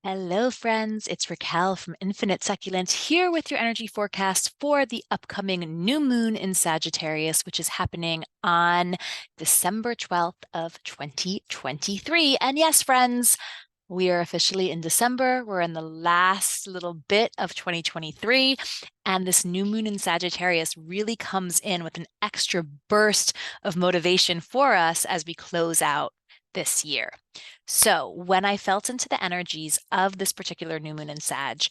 Hello, friends. It's Raquel from Infinite Succulent here with your energy forecast for the upcoming new moon in Sagittarius, which is happening on December 12th of 2023. And yes, friends, we are officially in December. We're in the last little bit of 2023, and this new moon in Sagittarius really comes in with an extra burst of motivation for us as we close out this year. So when I felt into the energies of this particular new moon in Sag,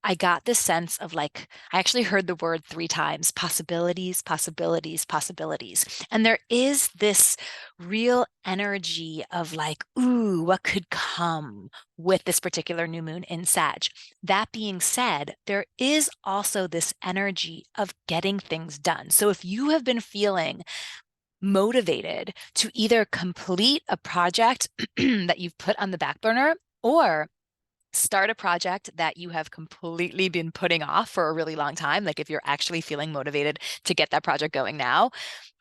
I got this sense of like, I actually heard the word 3 times, possibilities, possibilities, possibilities. And there is this real energy of like, ooh, what could come with this particular new moon in Sag? That being said, there is also this energy of getting things done. So if you have been feeling motivated to either complete a project that you've put on the back burner or start a project that you have completely been putting off for a really long time, like if you're actually feeling motivated to get that project going now,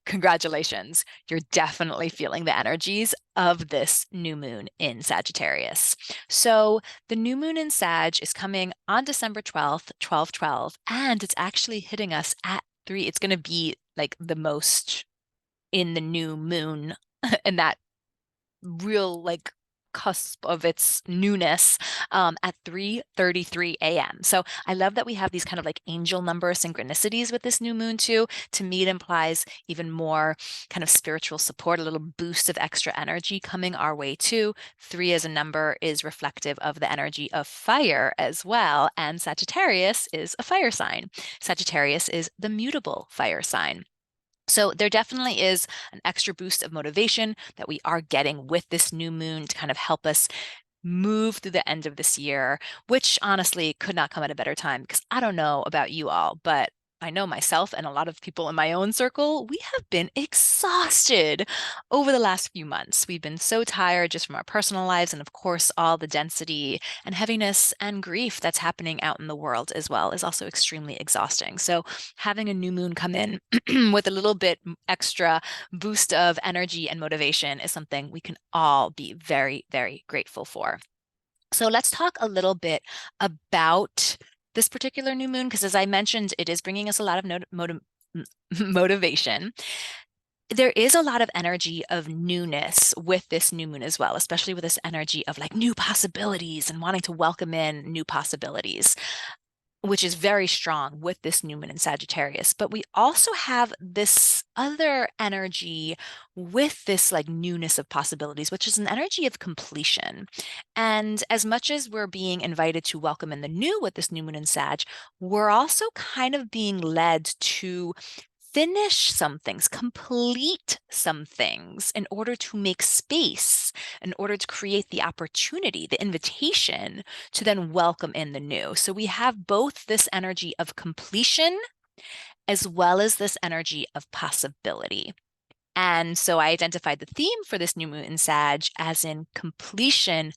congratulations. You're definitely feeling the energies of this new moon in Sagittarius. So the new moon in Sag is coming on December 12th, 12/12, and it's actually hitting us at 3. It's going to be like the most in the new moon and that real like cusp of its newness at 3:33 a.m. So I love that we have these kind of like angel number synchronicities with this new moon too. To me, it implies even more kind of spiritual support, a little boost of extra energy coming our way too. 3 as a number is reflective of the energy of fire as well. And Sagittarius is a fire sign. Sagittarius is the mutable fire sign. So there definitely is an extra boost of motivation that we are getting with this new moon to kind of help us move through the end of this year, which honestly could not come at a better time because I don't know about you all, but I know myself and a lot of people in my own circle, we have been exhausted over the last few months. We've been so tired just from our personal lives and, of course, all the density and heaviness and grief that's happening out in the world as well is also extremely exhausting. So having a new moon come in with a little bit extra boost of energy and motivation is something we can all be very, very grateful for. So let's talk a little bit about this particular new moon, because as I mentioned, it is bringing us a lot of motivation. There is a lot of energy of newness with this new moon as well, especially with this energy of like new possibilities and wanting to welcome in new possibilities, which is very strong with this new moon in Sagittarius. But we also have this other energy with this like newness of possibilities, which is an energy of completion. And as much as we're being invited to welcome in the new with this new moon in Sag, we're also kind of being led to finish some things, complete some things in order to make space, in order to create the opportunity, the invitation to then welcome in the new. So we have both this energy of completion as well as this energy of possibility. And so I identified the theme for this new moon in Sag as in completion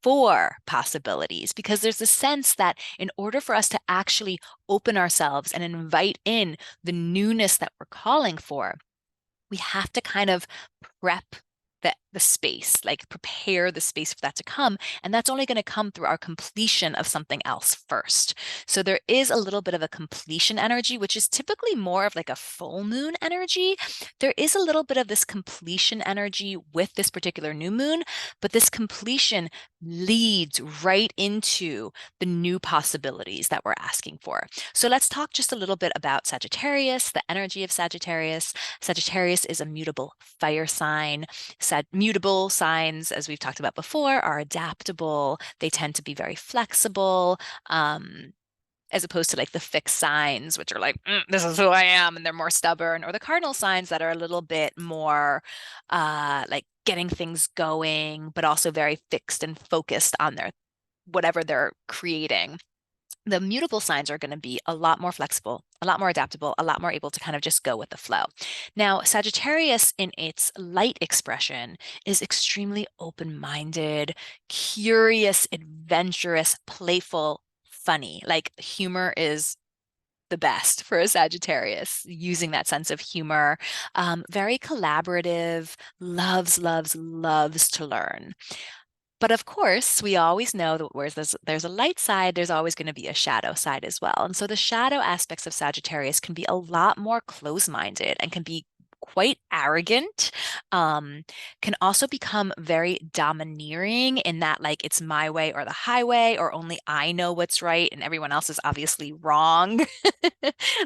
for possibilities, because there's a sense that in order for us to actually open ourselves and invite in the newness that we're calling for, we have to kind of prep the space, like prepare the space for that to come. And that's only going to come through our completion of something else first. So there is a little bit of a completion energy, which is typically more of like a full moon energy. There is a little bit of this completion energy with this particular new moon, but this completion leads right into the new possibilities that we're asking for. So let's talk just a little bit about Sagittarius, the energy of Sagittarius. Sagittarius is a mutable fire sign. Mutable signs, as we've talked about before, are adaptable. They tend to be very flexible, as opposed to like the fixed signs, which are like, this is who I am, and they're more stubborn, or the cardinal signs that are a little bit more like getting things going, but also very fixed and focused on their whatever they're creating. The mutable signs are going to be a lot more flexible, a lot more adaptable, a lot more able to kind of just go with the flow. Now, Sagittarius in its light expression is extremely open-minded, curious, adventurous, playful, funny. Like humor is the best for a Sagittarius, using that sense of humor. Very collaborative, loves, loves, loves to learn. But of course, we always know that whereas there's a light side, there's always going to be a shadow side as well. And so the shadow aspects of Sagittarius can be a lot more close-minded and can be quite arrogant, um, can also become very domineering in that, like, it's my way or the highway, or only I know what's right and everyone else is obviously wrong.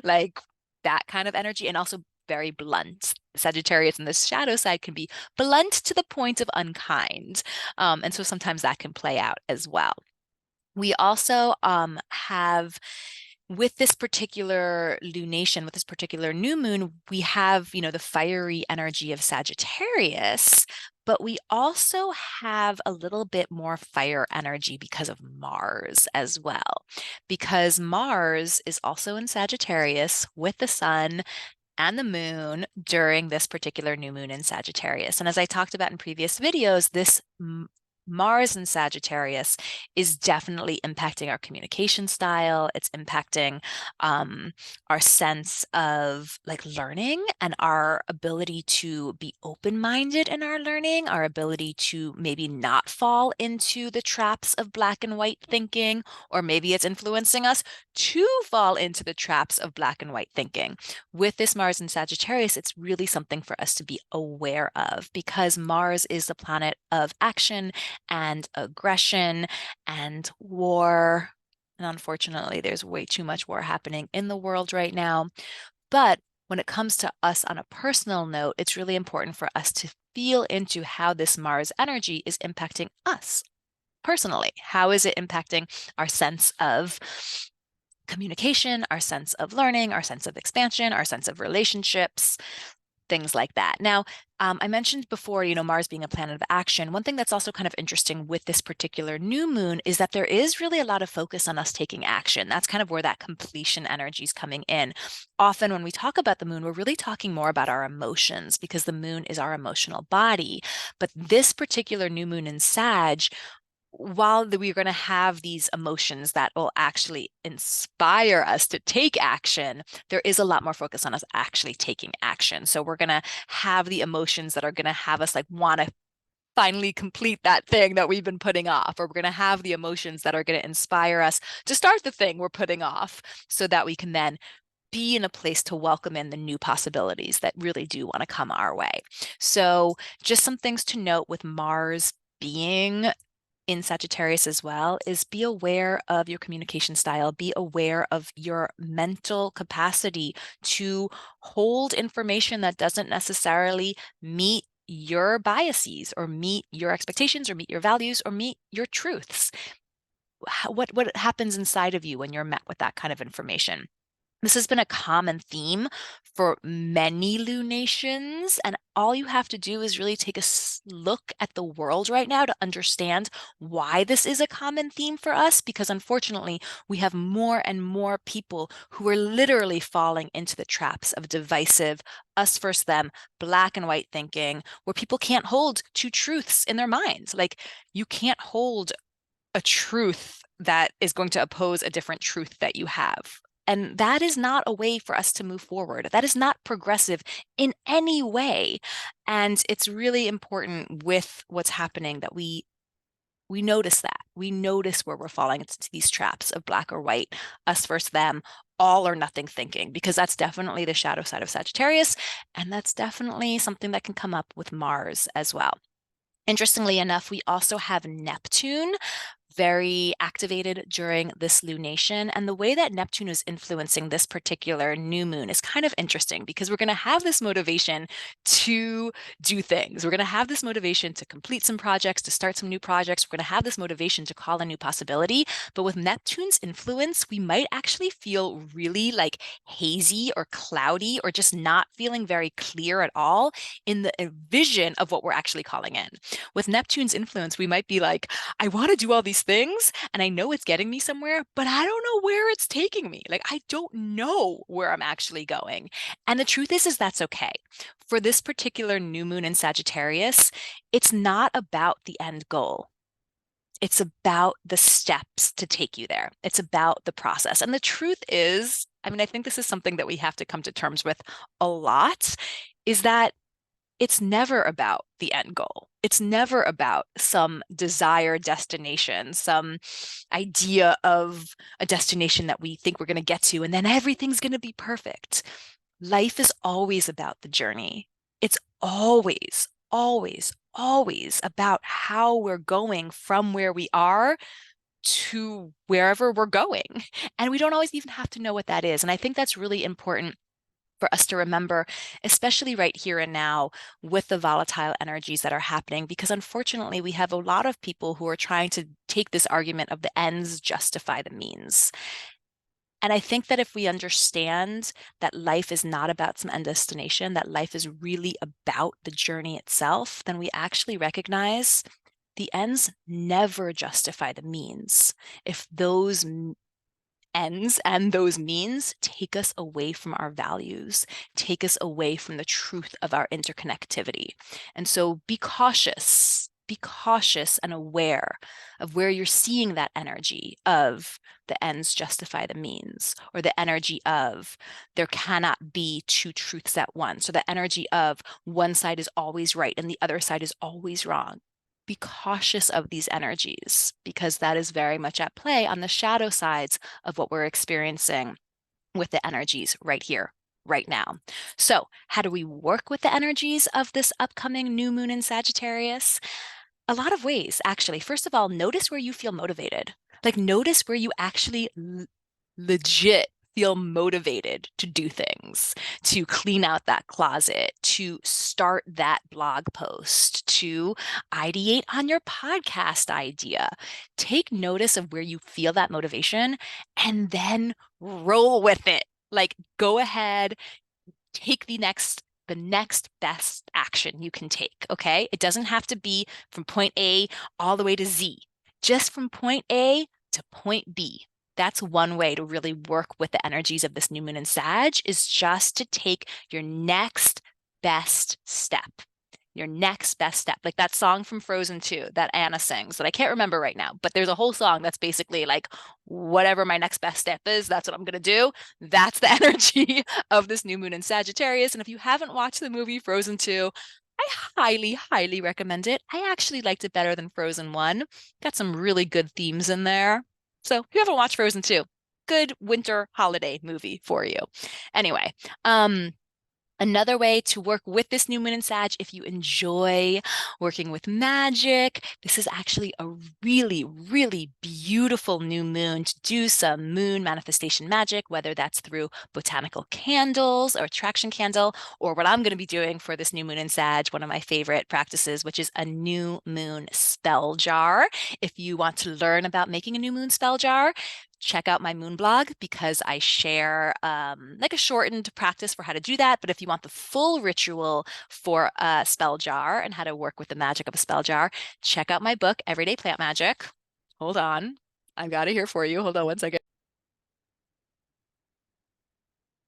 Like that kind of energy, and also very blunt. Sagittarius in the shadow side can be blunt to the point of unkind. And so sometimes that can play out as well. We also have, with this particular lunation, with this particular new moon, we have, the fiery energy of Sagittarius, but we also have a little bit more fire energy because of Mars as well. Because Mars is also in Sagittarius with the sun and the moon during this particular new moon in Sagittarius. And as I talked about in previous videos, this Mars in Sagittarius is definitely impacting our communication style. It's impacting our sense of like learning and our ability to be open-minded in our learning, our ability to maybe not fall into the traps of black and white thinking, or maybe it's influencing us to fall into the traps of black and white thinking. With this Mars in Sagittarius, it's really something for us to be aware of, because Mars is the planet of action and aggression and war. And unfortunately, there's way too much war happening in the world right now. But when it comes to us on a personal note, it's really important for us to feel into how this Mars energy is impacting us personally. How is it impacting our sense of communication, our sense of learning, our sense of expansion, our sense of relationships, things like that. Now, I mentioned before, Mars being a planet of action. One thing that's also kind of interesting with this particular new moon is that there is really a lot of focus on us taking action. That's kind of where that completion energy is coming in. Often when we talk about the moon, we're really talking more about our emotions, because the moon is our emotional body. But this particular new moon in Sag, while we're going to have these emotions that will actually inspire us to take action, there is a lot more focus on us actually taking action. So we're going to have the emotions that are going to have us like want to finally complete that thing that we've been putting off, or we're going to have the emotions that are going to inspire us to start the thing we're putting off, so that we can then be in a place to welcome in the new possibilities that really do want to come our way. So just some things to note with Mars being in Sagittarius as well is be aware of your communication style, be aware of your mental capacity to hold information that doesn't necessarily meet your biases or meet your expectations or meet your values or meet your truths. What happens inside of you when you're met with that kind of information? This has been a common theme for many lunations, and all you have to do is really take a look at the world right now to understand why this is a common theme for us, because unfortunately, we have more and more people who are literally falling into the traps of divisive, us versus them, black and white thinking, where people can't hold two truths in their minds. Like, you can't hold a truth that is going to oppose a different truth that you have. And that is not a way for us to move forward. That is not progressive in any way. And it's really important with what's happening that we notice that. We notice where we're falling into these traps of black or white, us versus them, all or nothing thinking, because that's definitely the shadow side of Sagittarius. And that's definitely something that can come up with Mars as well. Interestingly enough, we also have Neptune very activated during this lunation. And the way that Neptune is influencing this particular new moon is kind of interesting, because we're going to have this motivation to do things. We're going to have this motivation to complete some projects, to start some new projects. We're going to have this motivation to call a new possibility. But with Neptune's influence, we might actually feel really like hazy or cloudy, or just not feeling very clear at all in the vision of what we're actually calling in. With Neptune's influence, we might be like, I want to do all these things and I know it's getting me somewhere, but I don't know where it's taking me. Like, I don't know where I'm actually going. And the truth is that's okay. For this particular new moon in Sagittarius, it's not about the end goal. It's about the steps to take you there. It's about the process. And the truth is, I mean, I think this is something that we have to come to terms with a lot, is that it's never about the end goal. It's never about some desired destination, some idea of a destination that we think we're going to get to, and then everything's going to be perfect. Life is always about the journey. It's always, always, always about how we're going from where we are to wherever we're going. And we don't always even have to know what that is. And I think that's really important for us to remember, especially right here and now with the volatile energies that are happening, because unfortunately, we have a lot of people who are trying to take this argument of the ends justify the means. And I think that if we understand that life is not about some end destination, that life is really about the journey itself, then we actually recognize the ends never justify the means. If those ends and those means take us away from our values, take us away from the truth of our interconnectivity. And so be cautious and aware of where you're seeing that energy of the ends justify the means, or the energy of there cannot be two truths at once, or the energy of one side is always right and the other side is always wrong. Be cautious of these energies, because that is very much at play on the shadow sides of what we're experiencing with the energies right here, right now. So, how do we work with the energies of this upcoming new moon in Sagittarius? A lot of ways, actually. First of all, notice where you feel motivated. Like, notice where you actually legit feel motivated to do things, to clean out that closet, to start that blog post, to ideate on your podcast idea. Take notice of where you feel that motivation and then roll with it. Like, go ahead, take the next best action you can take, okay? It doesn't have to be from point A all the way to Z. Just from point A to point B. That's one way to really work with the energies of this new moon in Sag, is just to take your next best step. Your next best step. Like that song from Frozen 2 that Anna sings that I can't remember right now, but there's a whole song that's basically like, whatever my next best step is, that's what I'm going to do. That's the energy of this new moon in Sagittarius. And if you haven't watched the movie Frozen 2, I highly, highly recommend it. I actually liked it better than Frozen 1. Got some really good themes in there. So if you haven't watched Frozen 2, good winter holiday movie for you. Anyway, another way to work with this new moon in Sag, if you enjoy working with magic, this is actually a really, really beautiful new moon to do some moon manifestation magic, whether that's through botanical candles or attraction candle, or what I'm going to be doing for this new moon in Sag, one of my favorite practices, which is a new moon spell jar. If you want to learn about making a new moon spell jar, check out my Moonblog, because I share like a shortened practice for how to do that. But if you want the full ritual for a spell jar and how to work with the magic of a spell jar, check out my book, Everyday Plant Magic. Hold on. I've got it here for you. Hold on one second.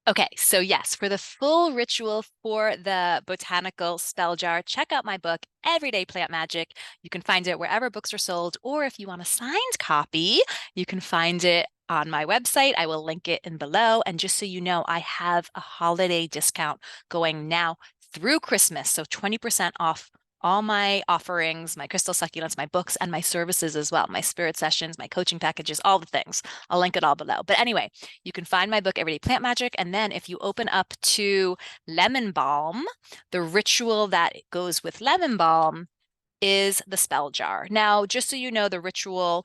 Okay, so yes, for the full ritual for the botanical spell jar, check out my book, Everyday Plant Magic. You can find it wherever books are sold, or if you want a signed copy, you can find it on my website. I will link it in below. And just so you know, I have a holiday discount going now through Christmas, so 20% off all my offerings, my crystal succulents, my books, and my services as well, my spirit sessions, my coaching packages, all the things. I'll link it all below. But anyway, you can find my book, Everyday Plant Magic. And then if you open up to lemon balm, the ritual that goes with lemon balm is the spell jar. Now, just so you know, the ritual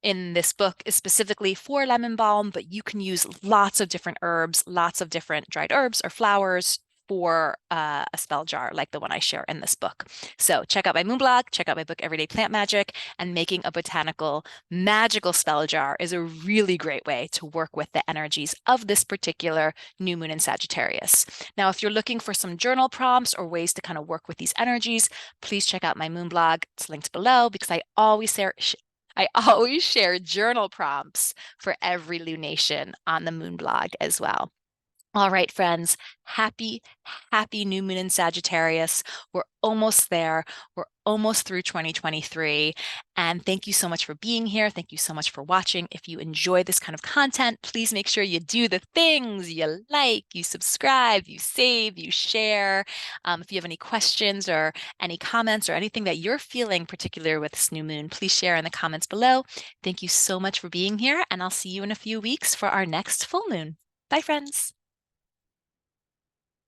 in this book is specifically for lemon balm, but you can use lots of different herbs, lots of different dried herbs or flowers for a spell jar like the one I share in this book. So check out my Moonblog, check out my book, Everyday Plant Magic, and making a botanical magical spell jar is a really great way to work with the energies of this particular new moon in Sagittarius. Now, if you're looking for some journal prompts or ways to kind of work with these energies, please check out my Moonblog. It's linked below, because I always share journal prompts for every lunation on the Moonblog as well. All right, friends, happy, happy new moon in Sagittarius. We're almost there. We're almost through 2023. And thank you so much for being here. Thank you so much for watching. If you enjoy this kind of content, please make sure you do the things you like, you subscribe, you save, you share. If you have any questions or any comments or anything that you're feeling particular with this new moon, please share in the comments below. Thank you so much for being here, and I'll see you in a few weeks for our next full moon. Bye, friends.